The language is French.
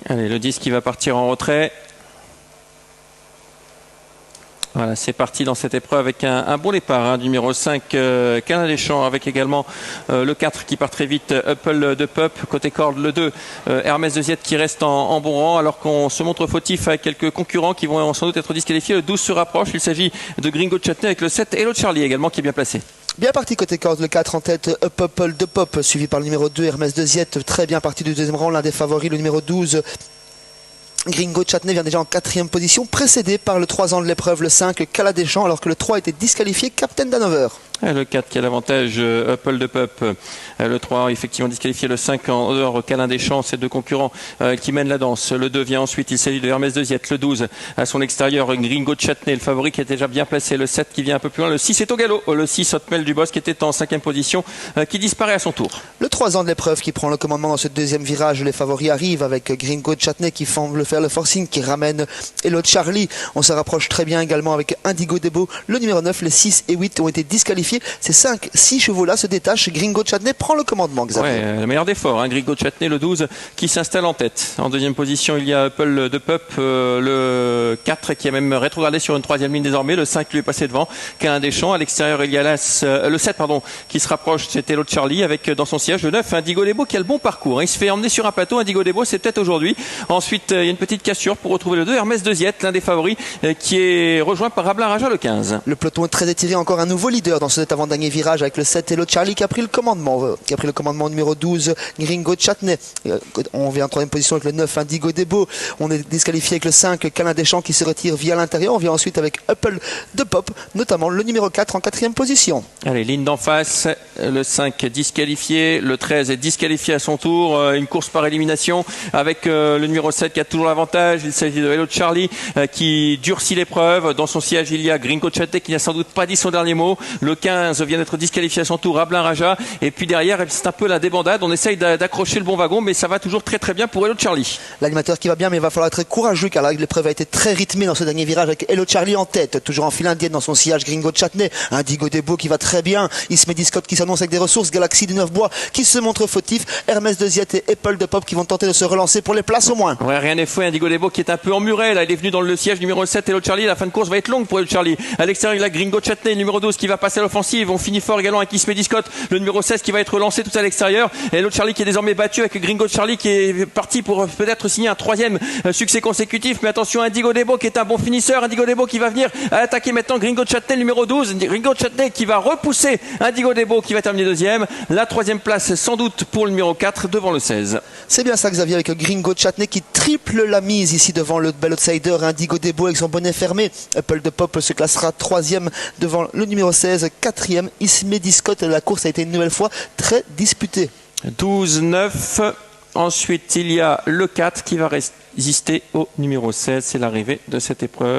Allez, le 10 qui va partir en retrait. Voilà, c'est parti dans cette épreuve avec un bon départ, numéro 5, Canal des Champs, avec également le 4 qui part très vite, Apple de Pup, côté corde le 2, Hermès de Ziette qui reste en bon rang, alors qu'on se montre fautif avec quelques concurrents qui vont sans doute être disqualifiés. Le 12 se rapproche, il s'agit de Gringo Chutney avec le 7 Hello Charlie également qui est bien placé. Bien parti côté corde, le 4 en tête, Apple de Pop, suivi par le numéro 2, Hermès de Ziette, très bien parti du deuxième rang, l'un des favoris, le numéro 12. Gringo Chutney vient déjà en 4e position, précédé par le 3 ans de l'épreuve, le 5, Canal des Champs, alors que le 3 était disqualifié, Captain Danover. Le 4 qui a l'avantage, Apple de Pup. Le 3 effectivement disqualifié. Le 5 en dehors, Câlin des Champs, ces deux concurrents qui mènent la danse. Le 2 vient ensuite, il s'agit de Hermès de Ziette. Le 12 à son extérieur, Gringo Chutney, le favori qui est déjà bien placé. Le 7 qui vient un peu plus loin. Le 6 est au galop. Le 6, Hotmel Dubos qui était en 5e position, qui disparaît à son tour. Le 3 ans de l'épreuve qui prend le commandement dans ce deuxième virage. Les favoris arrivent avec Gringo Chutney qui semble faire le forcing, qui ramène Hello Charlie. On se rapproche très bien également avec Indigo Debo. Le numéro 9, les 6 et 8 ont été disqualifiés. Ces 5-6 chevaux-là se détachent. Gringo Chutney prend le commandement, Xavier. Ouais, le meilleur d'effort, Gringo Chutney, le 12 qui s'installe en tête. En deuxième position, il y a Apple de Pup, le 4 qui a même rétrogradé sur une 3e ligne désormais. Le 5 lui est passé devant. Câlin des Champs. À l'extérieur, il y a le 7 qui se rapproche. C'était l'autre Charlie avec dans son siège le 9, Indigo Debo qui a le bon parcours. Il se fait emmener sur un plateau. Indigo Debo, c'est peut-être aujourd'hui. Ensuite, il y a une petite cassure pour retrouver le 2, Hermès de Ziette, l'un des favoris qui est rejoint par Rablin Raja, le 15. Le peloton est très étiré. Encore un nouveau leader dans cet avant-dernier virage avec le 7 Hello Charlie qui a pris le commandement. Numéro 12, Gringo Chutney. On vient en 3e position avec le 9, Indigo Debo. On est disqualifié avec le 5, Câlin des Champs qui se retire via l'intérieur. On vient ensuite avec Apple de Pop, notamment le numéro 4 en 4e position. Allez, ligne d'en face. Le 5 disqualifié. Le 13 est disqualifié à son tour. Une course par élimination avec le numéro 7 qui a toujours l'avantage. Il s'agit de Hello Charlie qui durcit l'épreuve. Dans son siège, il y a Gringo Chutney qui n'a sans doute pas dit son dernier mot. Le 15 vient d'être disqualifié à son tour, Rablin Raja. Et puis derrière, c'est un peu la débandade. On essaye d'accrocher le bon wagon, mais ça va toujours très très bien pour Hello Charlie. L'animateur qui va bien, mais il va falloir être courageux car l'épreuve a été très rythmée dans ce dernier virage avec Hello Charlie en tête. Toujours en file indienne dans son sillage, Gringo Chutney. Indigo Debo qui va très bien. Ismedi Scott qui s'annonce avec des ressources. Galaxy du Neuf-Bois qui se montre fautif. Hermès de Ziette et Apple de Pop qui vont tenter de se relancer pour les places au moins. Ouais, rien n'est fait. Indigo Debo qui est un peu emmuré. Là, il est venu dans le siège numéro 7, Hello Charlie. La fin de course va être longue pour Hello Charlie. À l'extérieur, il y a Gringo Chutney, numéro 12 qui va passer à l'offensive. On finit fort également avec Ismedi Scott, le numéro 16 qui va être lancé tout à l'extérieur. Et Hello Charlie qui est désormais battu avec Gringo Charlie qui est parti pour peut-être signer un 3e succès consécutif. Mais attention, Indigo Debo qui est un bon finisseur. Indigo Debo qui va venir attaquer maintenant Gringo Chutney, numéro 12. Gringo Chutney qui va repousser Indigo Debo qui va terminer 2e. La 3e place sans doute pour le numéro 4 devant le 16. C'est bien ça, Xavier, avec Gringo Chutney qui triple la mise ici devant le bel outsider Indigo Debo avec son bonnet fermé. Apple de Pop se classera 3e devant le numéro 16, 4e Ismedi Scott. La course a été une nouvelle fois très disputée. 12-9. Ensuite, il y a le 4 qui va résister au numéro 16. C'est l'arrivée de cette épreuve.